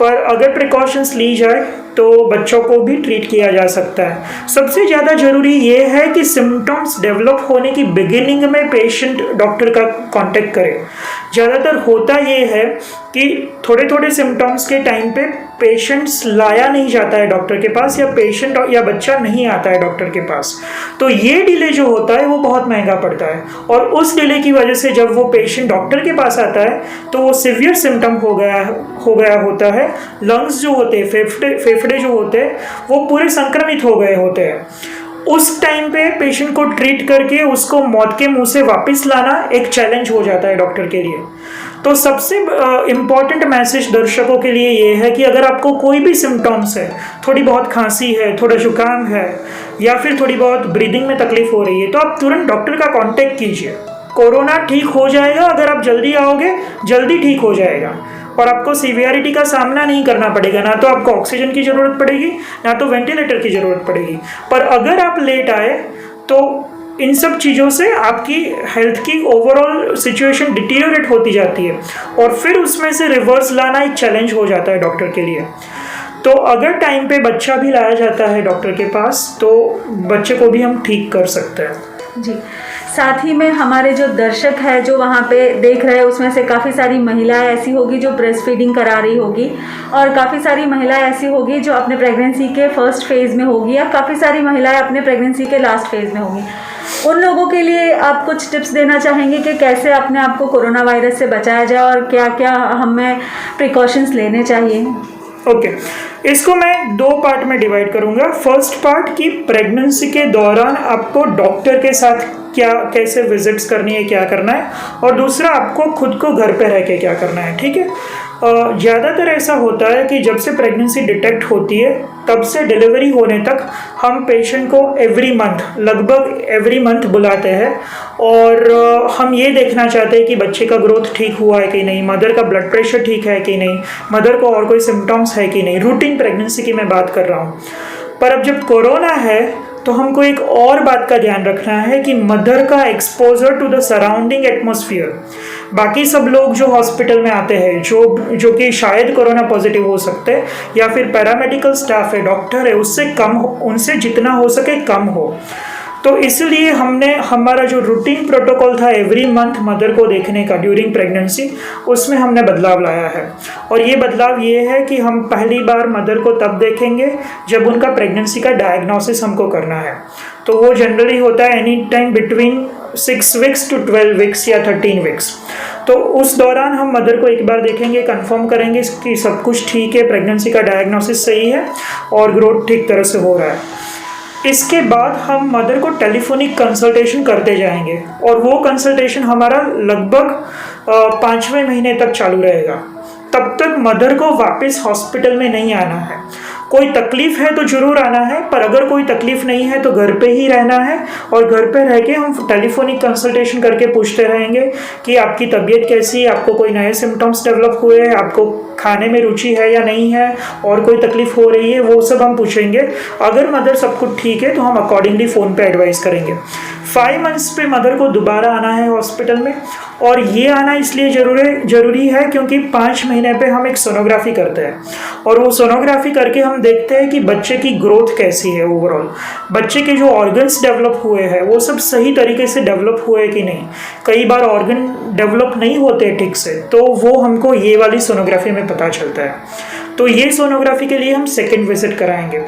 Speaker 2: पर अगर प्रिकॉशंस ली जाए तो बच्चों को भी ट्रीट किया जा सकता है। सबसे ज़्यादा ज़रूरी ये है कि सिम्टम्स डेवलप होने की बिगिनिंग में पेशेंट डॉक्टर का कांटेक्ट करे। ज़्यादातर होता ये है कि थोड़े थोड़े सिम्टम्स के टाइम पे पेशेंट्स लाया नहीं जाता है डॉक्टर के पास, या पेशेंट या बच्चा नहीं आता है डॉक्टर के पास। तो ये डिले जो होता है वो बहुत महंगा पड़ता है, और उस डिले की वजह से जब वो पेशेंट डॉक्टर के पास आता है तो वो सीवियर सिम्टम हो गया होता है। लंग्स जो होते हैं, फेफड़े जो होते हैं वो पूरे संक्रमित हो गए होते हैं। उस टाइम पे पेशेंट को ट्रीट करके उसको मौत के मुंह से वापस लाना एक चैलेंज हो जाता है डॉक्टर के लिए। तो सबसे इम्पॉर्टेंट मैसेज दर्शकों के लिए ये है कि अगर आपको कोई भी सिम्टम्स है, थोड़ी बहुत खांसी है, थोड़ा जुकाम है, या फिर थोड़ी बहुत ब्रीदिंग में तकलीफ हो रही है, तो आप तुरंत डॉक्टर का कांटेक्ट कीजिए। कोरोना ठीक हो जाएगा, अगर आप जल्दी आओगे जल्दी ठीक हो जाएगा, और आपको सीवियरिटी का सामना नहीं करना पड़ेगा। ना तो आपको ऑक्सीजन की ज़रूरत पड़ेगी, ना तो वेंटिलेटर की ज़रूरत पड़ेगी। पर अगर आप लेट आए तो इन सब चीज़ों से आपकी हेल्थ की ओवरऑल सिचुएशन डिटीरियोरेट होती जाती है, और फिर उसमें से रिवर्स लाना एक चैलेंज हो जाता है डॉक्टर के लिए। तो अगर टाइम पे बच्चा भी लाया जाता है डॉक्टर के पास तो बच्चे को भी हम ठीक कर सकते हैं।
Speaker 1: जी, साथ ही में हमारे जो दर्शक है जो वहाँ पे देख रहे हैं उसमें से काफ़ी सारी महिलाएं ऐसी होगी जो ब्रेस्ट फीडिंग करा रही होगी, और काफ़ी सारी महिलाएं ऐसी होगी जो अपने प्रेगनेंसी के फर्स्ट फेज़ में होगी, या काफ़ी सारी महिलाएं अपने प्रेगनेंसी के लास्ट फेज़ में होगी। उन लोगों के लिए आप कुछ टिप्स देना चाहेंगे कि कैसे अपने आप को कोरोना वायरस से बचाया जाए और क्या क्या हमें प्रिकॉशंस लेने चाहिए?
Speaker 2: ओके, इसको मैं 2 पार्ट में डिवाइड करूंगा। फर्स्ट पार्ट कि प्रेगनेंसी के दौरान आपको डॉक्टर के साथ कैसे विजिट्स करनी है, क्या करना है, और दूसरा आपको खुद को घर पे रह के क्या करना है। ठीक है, ज़्यादातर ऐसा होता है कि जब से प्रेगनेंसी डिटेक्ट होती है तब से डिलीवरी होने तक हम पेशेंट को लगभग एवरी मंथ बुलाते हैं और हम ये देखना चाहते हैं कि बच्चे का ग्रोथ ठीक हुआ है कि नहीं, मदर का ब्लड प्रेशर ठीक है कि नहीं, मदर को और कोई सिम्टम्स है कि नहीं। रूटीन प्रेगनेंसी की मैं बात कर रहा हूँ। पर अब जब कोरोना है तो हमको एक और बात का ध्यान रखना है कि मदर का exposure to the surrounding atmosphere, बाकी सब लोग जो हॉस्पिटल में आते हैं जो कि शायद कोरोना पॉजिटिव हो सकते हैं या फिर पैरामेडिकल स्टाफ है, डॉक्टर है, उनसे जितना हो सके कम हो। तो इसलिए हमारा जो रूटीन प्रोटोकॉल था एवरी मंथ मदर को देखने का ड्यूरिंग प्रेगनेंसी, उसमें हमने बदलाव लाया है। और ये बदलाव ये है कि हम पहली बार मदर को तब देखेंगे जब उनका प्रेगनेंसी का डायग्नोसिस हमको करना है। तो वो जनरली होता है any time between 6 weeks to 12 weeks या 13 वीक्स। तो उस दौरान हम मदर को एक बार देखेंगे, कंफर्म करेंगे कि सब कुछ ठीक है, प्रेगनेंसी का डायग्नोसिस सही है और ग्रोथ ठीक तरह से हो रहा है। इसके बाद हम मदर को टेलीफोनिक कंसल्टेशन करते जाएंगे और वो कंसल्टेशन हमारा लगभग 5वें महीने तक चालू रहेगा। तब तक मदर को वापस हॉस्पिटल में नहीं आना है। कोई तकलीफ है तो जरूर आना है, पर अगर कोई तकलीफ नहीं है तो घर पे ही रहना है और घर पे रह के हम टेलीफोनिक कंसल्टेशन करके पूछते रहेंगे कि आपकी तबीयत कैसी है, आपको कोई नए सिम्टम्स डेवलप हुए हैं, आपको खाने में रुचि है या नहीं है, और कोई तकलीफ हो रही है, वो सब हम पूछेंगे। अगर मदर सब कुछ ठीक है तो हम अकॉर्डिंगली फ़ोन पे एडवाइस करेंगे। 5 मंथ्स पे मदर को दोबारा आना है हॉस्पिटल में, और ये आना इसलिए ज़रूरी है क्योंकि 5 महीने पे हम एक सोनोग्राफी करते हैं और वो सोनोग्राफी करके हम देखते हैं कि बच्चे की ग्रोथ कैसी है, ओवरऑल बच्चे के जो ऑर्गन्स डेवलप हुए हैं वो सब सही तरीके से डेवलप हुए कि नहीं। कई बार ऑर्गन डेवलप नहीं होते ठीक से, तो वो हमको ये वाली सोनोग्राफी में पता चलता है। तो ये सोनोग्राफी के लिए हम सेकेंड विजिट कराएंगे।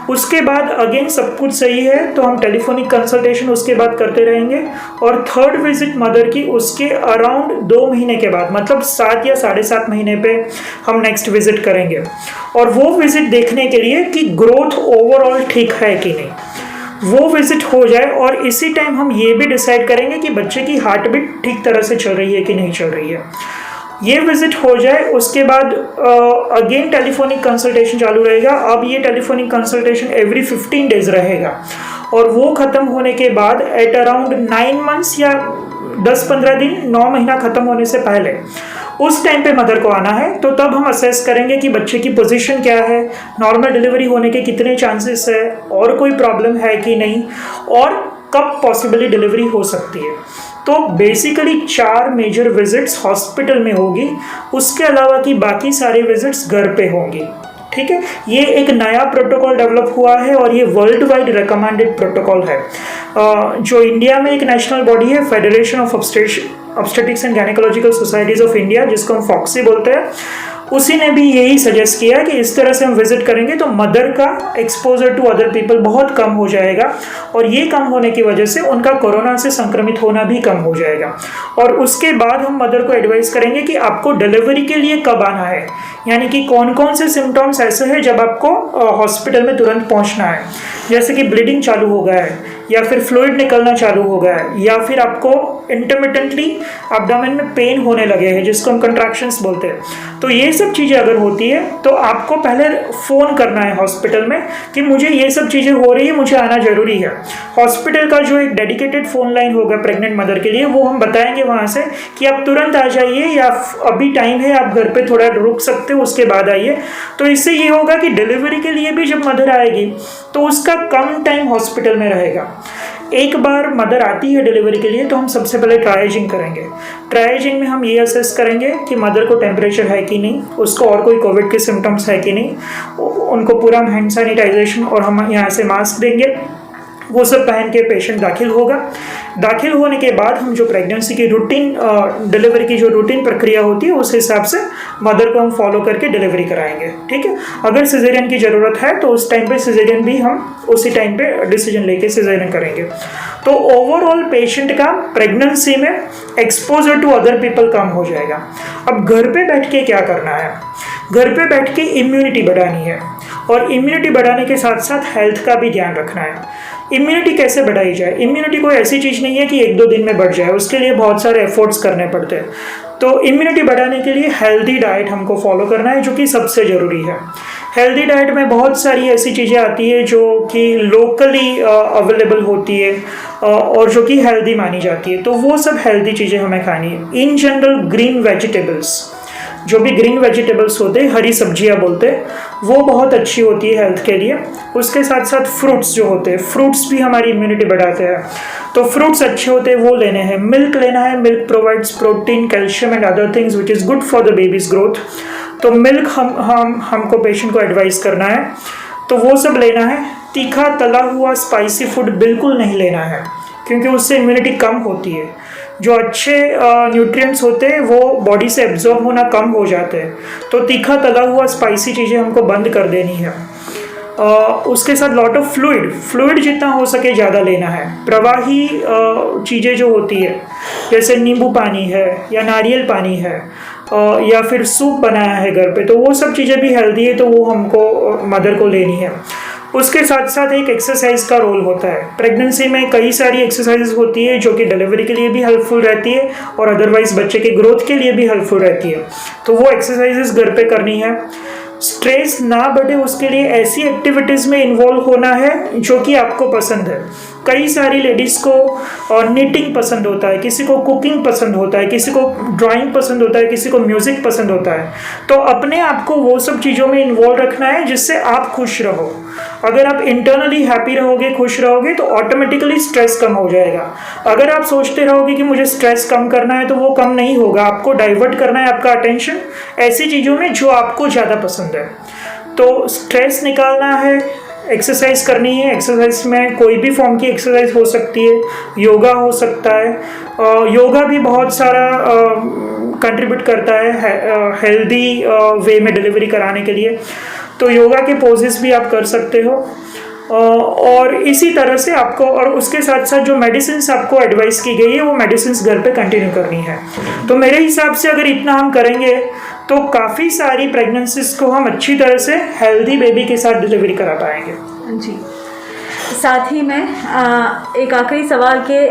Speaker 2: उसके बाद अगेन सब कुछ सही है तो हम टेलीफोनिक कंसल्टेशन उसके बाद करते रहेंगे, और थर्ड विजिट मदर की उसके अराउंड 2 महीने के बाद, मतलब 7 या 7.5 महीने पे हम नेक्स्ट विजिट करेंगे। और वो विजिट देखने के लिए कि ग्रोथ ओवरऑल ठीक है कि नहीं, वो विजिट हो जाए। और इसी टाइम हम ये भी डिसाइड करेंगे कि बच्चे की हार्ट बीट ठीक तरह से चल रही है कि नहीं चल रही है। ये विजिट हो जाए उसके बाद अगेन टेलीफोनिक कंसल्टेशन चालू रहेगा। अब ये टेलीफोनिक कंसल्टेशन एवरी 15 डेज रहेगा, और वो ख़त्म होने के बाद एट अराउंड 9 मंथ्स या 10-15 दिन, 9 महीना ख़त्म होने से पहले उस टाइम पे मदर को आना है। तो तब हम असेस करेंगे कि बच्चे की पोजीशन क्या है, नॉर्मल डिलीवरी होने के कितने चांसेस है, और कोई प्रॉब्लम है कि नहीं, और कब पॉसिबली डिलीवरी हो सकती है। तो बेसिकली 4 मेजर विजिट्स हॉस्पिटल में होगी, उसके अलावा की बाकी सारे विजिट्स घर पे होंगी। ठीक है, ये एक नया प्रोटोकॉल डेवलप हुआ है और ये वर्ल्ड वाइड रिकमेंडेड प्रोटोकॉल है। जो इंडिया में एक नेशनल बॉडी है, federation of obstetrics and gynaecological societies of India, जिसको हम फॉक्सी बोलते हैं, उसी ने भी यही सजेस्ट किया कि इस तरह से हम विजिट करेंगे तो मदर का एक्सपोजर टू अदर पीपल बहुत कम हो जाएगा, और ये कम होने की वजह से उनका कोरोना से संक्रमित होना भी कम हो जाएगा। और उसके बाद हम मदर को एडवाइस करेंगे कि आपको डिलीवरी के लिए कब आना है, यानी कि कौन कौन से सिम्टम्स ऐसे हैं जब आपको हॉस्पिटल में तुरंत पहुंचना है, जैसे कि ब्लीडिंग चालू हो गया है, या फिर फ्लूइड निकलना चालू हो गया है, या फिर आपको इंटरमिटेंटली एब्डोमेन में पेन होने लगे हैं, जिसको हम कंट्रैक्शंस बोलते हैं। तो ये सब चीज़ें अगर होती है तो आपको पहले फ़ोन करना है हॉस्पिटल में कि मुझे ये सब चीज़ें हो रही है, मुझे आना ज़रूरी है। हॉस्पिटल का जो एक डेडिकेटेड फ़ोन लाइन होगा प्रेग्नेंट मदर के लिए, वो हम बताएंगे वहाँ से कि आप तुरंत आ जाइए, या अभी टाइम है, आप घर पे थोड़ा रुक सकते हो, उसके बाद आइए। तो इससे ये होगा कि डिलीवरी के लिए भी जब मदर आएगी तो उसका कम टाइम हॉस्पिटल में रहेगा। एक बार मदर आती है डिलीवरी के लिए तो हम सबसे पहले ट्राइजिंग करेंगे। ट्राइजिंग में हम ये असेस करेंगे कि मदर को टेम्परेचर है कि नहीं, उसको और कोई कोविड के सिम्टम्स है कि नहीं, उनको पूरा हैंड सैनिटाइजेशन और हम यहाँ से मास्क देंगे, वो सब पहन के पेशेंट दाखिल होगा। दाखिल होने के बाद हम जो प्रेगनेंसी की रूटीन डिलीवरी की जो रूटीन प्रक्रिया होती है उस हिसाब से मदर को हम फॉलो करके डिलीवरी कराएंगे। ठीक है, अगर सिजेरियन की ज़रूरत है तो उस टाइम पे सिजेरियन भी हम उसी टाइम पे डिसीजन लेके सिजेरियन करेंगे। तो ओवरऑल पेशेंट का प्रेगनेंसी में एक्सपोजर टू अदर पीपल कम हो जाएगा। अब घर पे बैठ के क्या करना है, घर पे बैठ के इम्यूनिटी बढ़ानी है, और इम्यूनिटी बढ़ाने के साथ साथ हेल्थ का भी ध्यान रखना है। इम्यूनिटी कैसे बढ़ाई जाए? इम्यूनिटी कोई ऐसी चीज़ नहीं है कि 1-2 दिन में बढ़ जाए, उसके लिए बहुत सारे एफर्ट्स करने पड़ते हैं। तो इम्यूनिटी बढ़ाने के लिए हेल्दी डाइट हमको फॉलो करना है, जो कि सबसे ज़रूरी है। हेल्दी डाइट में बहुत सारी ऐसी चीज़ें आती है जो कि लोकली अवेलेबल होती है और जो कि हेल्दी मानी जाती है, तो वो सब हेल्दी चीज़ें हमें खानी है। इन जनरल ग्रीन वेजिटेबल्स, जो भी ग्रीन वेजिटेबल्स होते हैं, हरी सब्जियां बोलते हैं, वो बहुत अच्छी होती है हेल्थ के लिए। उसके साथ साथ फ्रूट्स जो होते हैं, फ्रूट्स भी हमारी इम्यूनिटी बढ़ाते हैं, तो फ्रूट्स अच्छे होते हैं, वो लेने हैं। मिल्क लेना है, milk provides protein, calcium and other things which is good for the babies growth. तो मिल्क हमको पेशेंट को एडवाइस करना है, तो वो सब लेना है। तीखा तला हुआ स्पाइसी फूड बिल्कुल नहीं लेना है, क्योंकि उससे इम्यूनिटी कम होती है। जो अच्छे न्यूट्रिएंट्स होते हैं वो बॉडी से एब्जॉर्ब होना कम हो जाते हैं, तो तीखा तला हुआ स्पाइसी चीज़ें हमको बंद कर देनी है। उसके साथ लॉट ऑफ फ्लूइड जितना हो सके ज़्यादा लेना है। प्रवाही चीज़ें जो होती है, जैसे नींबू पानी है या नारियल पानी है या फिर सूप बनाया है घर पे, तो वो सब चीज़ें भी हेल्दी है, तो वो हमको मदर को लेनी है। उसके साथ साथ एक एक्सरसाइज का रोल होता है। प्रेगनेंसी में कई सारी एक्सरसाइजेज होती है जो कि डिलीवरी के लिए भी हेल्पफुल रहती है और अदरवाइज बच्चे के ग्रोथ के लिए भी हेल्पफुल रहती है, तो वो एक्सरसाइजेज घर पे करनी है। स्ट्रेस ना बढ़े उसके लिए ऐसी एक्टिविटीज़ में इन्वॉल्व होना है जो कि आपको पसंद है। कई सारी लेडीज़ को निटिंग पसंद होता है, किसी को कुकिंग पसंद होता है, किसी को ड्राइंग पसंद होता है, किसी को म्यूज़िक पसंद होता है, तो अपने आप को वो सब चीज़ों में इन्वॉल्व रखना है जिससे आप खुश रहो। अगर आप इंटरनली हैप्पी रहोगे, खुश रहोगे, तो ऑटोमेटिकली स्ट्रेस कम हो जाएगा। अगर आप सोचते रहोगे कि मुझे स्ट्रेस कम करना है, तो वो कम नहीं होगा। आपको डाइवर्ट करना है आपका अटेंशन ऐसी चीज़ों में जो आपको ज़्यादा पसंद है। तो स्ट्रेस निकालना है, एक्सरसाइज करनी है। एक्सरसाइज में कोई भी फॉर्म की एक्सरसाइज हो सकती है, योगा हो सकता है। योगा भी बहुत सारा कंट्रीब्यूट करता है हेल्दी वे में डिलीवरी कराने के लिए, तो योगा के पोजेस भी आप कर सकते हो। और इसी तरह से आपको, और उसके साथ साथ जो मेडिसिन्स आपको एडवाइस की गई है वो मेडिसिन्स घर पे कंटिन्यू करनी है। तो मेरे हिसाब से अगर इतना हम करेंगे तो काफ़ी सारी प्रेगनेंसीज को हम अच्छी तरह से हेल्दी बेबी के साथ डिलीवरी करा पाएंगे।
Speaker 1: जी, साथ ही में एक आखिरी सवाल के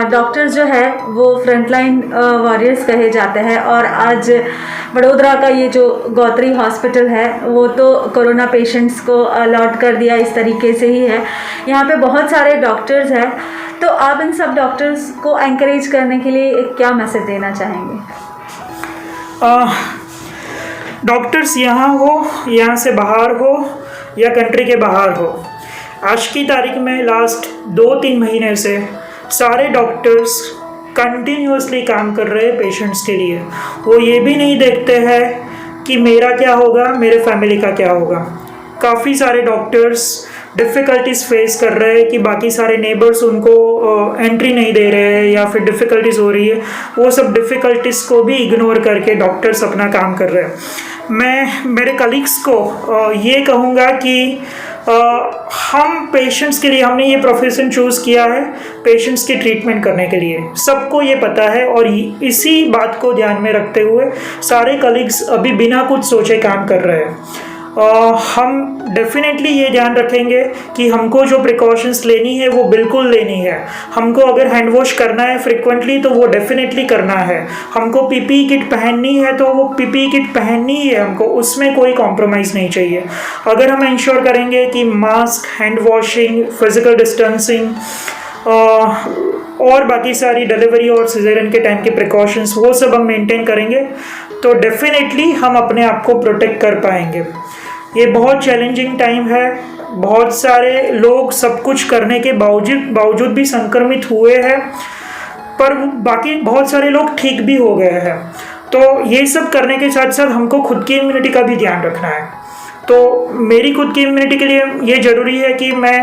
Speaker 1: डॉक्टर्स जो है वो फ्रंटलाइन वॉरियर्स कहे जाते हैं, और आज वडोदरा का ये जो गौत्री हॉस्पिटल है वो तो कोरोना पेशेंट्स को अलॉट कर दिया इस तरीके से ही है। यहाँ पे बहुत सारे डॉक्टर्स हैं, तो आप इन सब डॉक्टर्स को एनकरेज करने के लिए एक क्या मैसेज देना चाहेंगे?
Speaker 2: डॉक्टर्स यहाँ हो, यहाँ से बाहर हो या कंट्री के बाहर हो, आज की तारीख में लास्ट 2-3 महीने से सारे डॉक्टर्स कंटिन्यूसली काम कर रहे हैं पेशेंट्स के लिए। वो ये भी नहीं देखते हैं कि मेरा क्या होगा, मेरे फैमिली का क्या होगा। काफ़ी सारे डॉक्टर्स डिफ़िकल्टीज फेस कर रहे हैं कि बाकी सारे नेबर्स उनको एंट्री नहीं दे रहे हैं या फिर डिफ़िकल्टीज हो रही है, वो सब डिफ़िकल्टीज को भी इग्नोर करके डॉक्टर्स अपना काम कर रहे हैं। मैं मेरे कलीग्स को ये कहूँगा कि हम पेशेंट्स के लिए, हमने ये प्रोफेशन चूज़ किया है पेशेंट्स की ट्रीटमेंट करने के लिए, सबको ये पता है, और इसी बात को ध्यान में रखते हुए सारे कलीग्स अभी बिना कुछ सोचे काम कर रहे हैं। हम डेफिनेटली ये ध्यान रखेंगे कि हमको जो प्रिकॉशंस लेनी है वो बिल्कुल लेनी है। हमको अगर हैंड वॉश करना है फ्रिक्वेंटली तो वो डेफिनेटली करना है। हमको पीपीई किट पहननी है तो वो पीपीई किट पहननी ही है, हमको उसमें कोई कॉम्प्रोमाइज़ नहीं चाहिए। अगर हम इंश्योर करेंगे कि mask, hand washing, physical distancing और बाकी सारी डिलीवरी और सिजेरियन के टाइम के प्रिकॉशंस वो सब हम मेंटेन करेंगे, तो डेफिनेटली हम अपने आप को प्रोटेक्ट कर पाएंगे। ये बहुत चैलेंजिंग टाइम है, बहुत सारे लोग सब कुछ करने के बावजूद भी संक्रमित हुए हैं, पर बाकी बहुत सारे लोग ठीक भी हो गए हैं। तो ये सब करने के साथ साथ हमको खुद की इम्यूनिटी का भी ध्यान रखना है। तो मेरी खुद की इम्यूनिटी के लिए ये ज़रूरी है कि मैं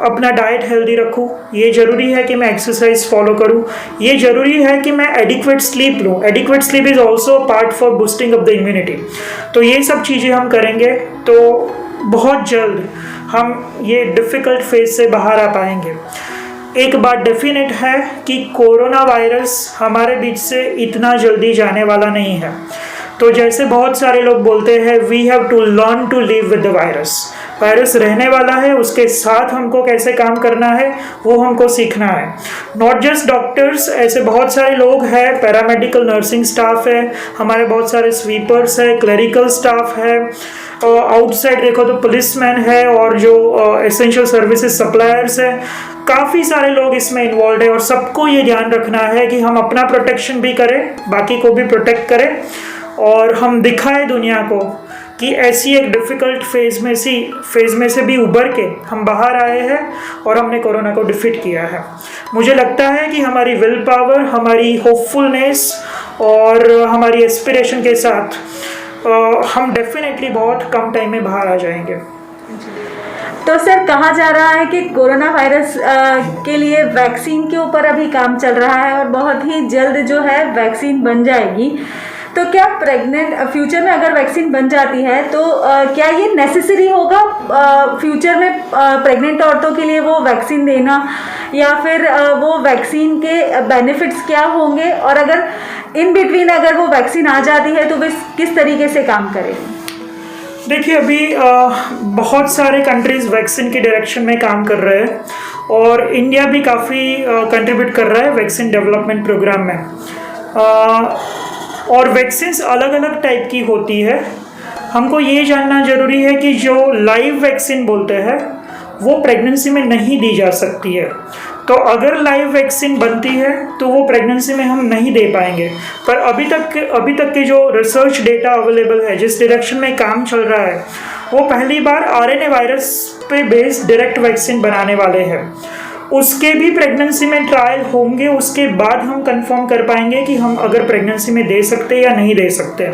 Speaker 2: अपना डाइट हेल्दी रखूँ, ये ज़रूरी है कि मैं एक्सरसाइज फॉलो करूँ, ये ज़रूरी है कि मैं एडिक्वेट स्लीप लूँ। Adequate sleep is also part for boosting of the immunity. तो ये सब चीज़ें हम करेंगे तो बहुत जल्द हम ये डिफ़िकल्ट फेज से बाहर आ पाएंगे। एक बात डेफिनेट है कि कोरोना वायरस हमारे बीच से इतना जल्दी जाने वाला नहीं है। तो जैसे बहुत सारे लोग बोलते हैं we have to learn to live with the virus, virus रहने वाला है, उसके साथ हमको कैसे काम करना है वो हमको सीखना है। नॉट जस्ट डॉक्टर्स, ऐसे बहुत सारे लोग हैं, पैरामेडिकल नर्सिंग स्टाफ है, हमारे बहुत सारे स्वीपर्स है, क्लरिकल स्टाफ है, आउटसाइड देखो तो पुलिसमैन है, और जो एसेंशियल सर्विसेज सप्लायर्स है, काफ़ी सारे लोग इसमें इन्वॉल्व है। और सबको ये ध्यान रखना है कि हम अपना प्रोटेक्शन भी करें, बाकी को भी प्रोटेक्ट करें, और हम दिखाएं दुनिया को कि ऐसी एक डिफ़िकल्ट फेज़ में से भी उभर के हम बाहर आए हैं और हमने कोरोना को डिफीट किया है। मुझे लगता है कि हमारी विल पावर, हमारी होपफुलनेस और हमारी एस्पिरेशन के साथ हम डेफिनेटली बहुत कम टाइम में बाहर आ जाएंगे।
Speaker 1: तो सर, कहा जा रहा है कि कोरोना वायरस के लिए वैक्सीन के ऊपर अभी काम चल रहा है और बहुत ही जल्द जो है वैक्सीन बन जाएगी। तो क्या फ्यूचर में अगर वैक्सीन बन जाती है तो क्या ये नेसेसरी होगा फ्यूचर में प्रेग्नेंट औरतों के लिए वो वैक्सीन देना, या फिर वो वैक्सीन के बेनिफिट्स क्या होंगे, और अगर इन बिटवीन अगर वो वैक्सीन आ जाती है तो वे किस तरीके से काम करेगी?
Speaker 2: देखिए, अभी बहुत सारे कंट्रीज़ वैक्सीन की डायरेक्शन में काम कर रहे हैं, और इंडिया भी काफ़ी कंट्रीब्यूट कर रहा है वैक्सीन डेवलपमेंट प्रोग्राम में। और वैक्सीन्स अलग अलग टाइप की होती है। हमको ये जानना ज़रूरी है कि जो लाइव वैक्सीन बोलते हैं वो प्रेगनेंसी में नहीं दी जा सकती है। तो अगर लाइव वैक्सीन बनती है तो वो प्रेगनेंसी में हम नहीं दे पाएंगे। पर अभी तक के जो रिसर्च डेटा अवेलेबल है, जिस डायरेक्शन में काम चल रहा है, वो पहली बार आरएनए वायरस पे बेस्ड डायरेक्ट वैक्सीन बनाने वाले हैं। उसके भी प्रेगनेंसी में ट्रायल होंगे, उसके बाद हम कंफर्म कर पाएंगे कि हम अगर प्रेगनेंसी में दे सकते या नहीं दे सकते।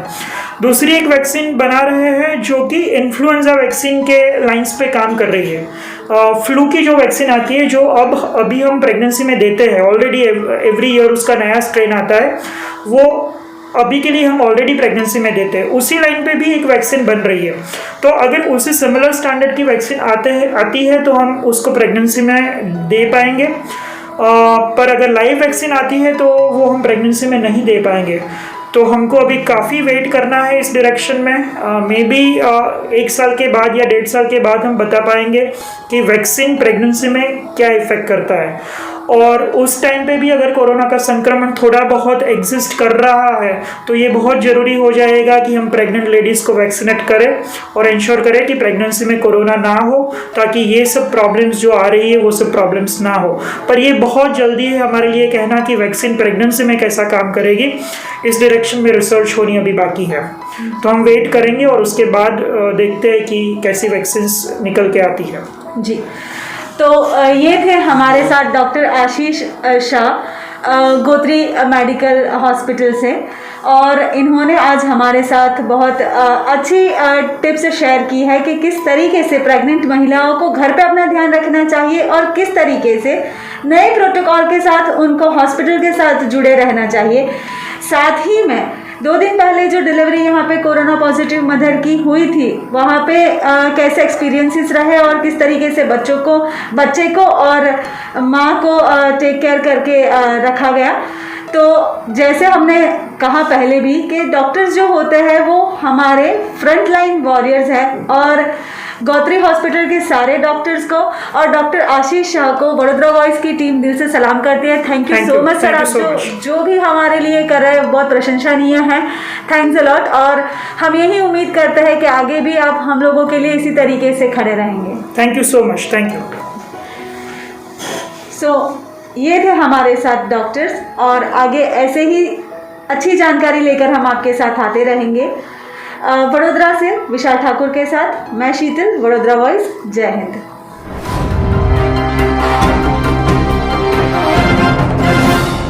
Speaker 2: दूसरी एक वैक्सीन बना रहे हैं जो कि इन्फ्लुएंजा वैक्सीन के लाइंस पे काम कर रही है। फ्लू की जो वैक्सीन आती है, जो अभी हम प्रेगनेंसी में देते हैं, ऑलरेडी एवरी ईयर उसका नया स्ट्रेन आता है, वो अभी के लिए हम ऑलरेडी प्रेगनेंसी में देते हैं। उसी लाइन पे भी एक वैक्सीन बन रही है। तो अगर उसी सिमिलर स्टैंडर्ड की वैक्सीन आती है तो हम उसको प्रेगनेंसी में दे पाएंगे। पर अगर लाइव वैक्सीन आती है तो वो हम प्रेगनेंसी में नहीं दे पाएंगे। तो हमको अभी काफ़ी वेट करना है इस डायरेक्शन में। मे बी 1 साल के बाद या 1.5 साल के बाद हम बता पाएंगे कि वैक्सीन प्रेगनेंसी में क्या इफ़ेक्ट करता है। और उस टाइम पे भी अगर कोरोना का संक्रमण थोड़ा बहुत एग्जिस्ट कर रहा है तो ये बहुत ज़रूरी हो जाएगा कि हम प्रेग्नेंट लेडीज़ को वैक्सीनेट करें और इंश्योर करें कि प्रेगनेंसी में कोरोना ना हो, ताकि ये सब प्रॉब्लम्स जो आ रही है वो सब प्रॉब्लम्स ना हो। पर ये बहुत जल्दी है हमारे लिए कहना कि वैक्सीन प्रेगनेंसी में कैसा काम करेगी। इस डायरेक्शन में रिसर्च होनी अभी बाकी है। तो हम वेट करेंगे और उसके बाद देखते हैं कि कैसी वैक्सीन्स निकल के आती है।
Speaker 1: जी, तो ये थे हमारे साथ डॉक्टर आशीष शाह गोत्री मेडिकल हॉस्पिटल से, और इन्होंने आज हमारे साथ बहुत अच्छी टिप्स शेयर की है कि किस तरीके से प्रेग्नेंट महिलाओं को घर पे अपना ध्यान रखना चाहिए और किस तरीके से नए प्रोटोकॉल के साथ उनको हॉस्पिटल के साथ जुड़े रहना चाहिए। साथ ही में 2 दिन पहले जो डिलीवरी यहाँ पे कोरोना पॉजिटिव मदर की हुई थी, वहाँ पे कैसे एक्सपीरियंसेस रहे और किस तरीके से बच्चे को और माँ को टेक केयर करके रखा गया। तो जैसे हमने कहा पहले भी कि डॉक्टर्स जो होते हैं वो हमारे फ्रंट लाइन वॉरियर्स हैं, और गोत्री हॉस्पिटल के सारे डॉक्टर्स को और डॉक्टर आशीष शाह को वडोदरा वॉइस की टीम दिल से सलाम करती है। Thank you so much sir, आप जो भी हमारे लिए कर रहे हैं बहुत प्रशंसनीय है। थैंक्स अ लॉट, और हम यही उम्मीद करते हैं कि आगे भी आप हम लोगों के लिए इसी तरीके से खड़े रहेंगे।
Speaker 2: Thank you so much, thank you.
Speaker 1: So ये थे हमारे साथ डॉक्टर्स, और आगे ऐसे ही अच्छी जानकारी लेकर हम आपके साथ आते रहेंगे। वडोदरा से विशाल ठाकुर के साथ मैं शीतल, वडोदरा वॉइस। जय हिंद।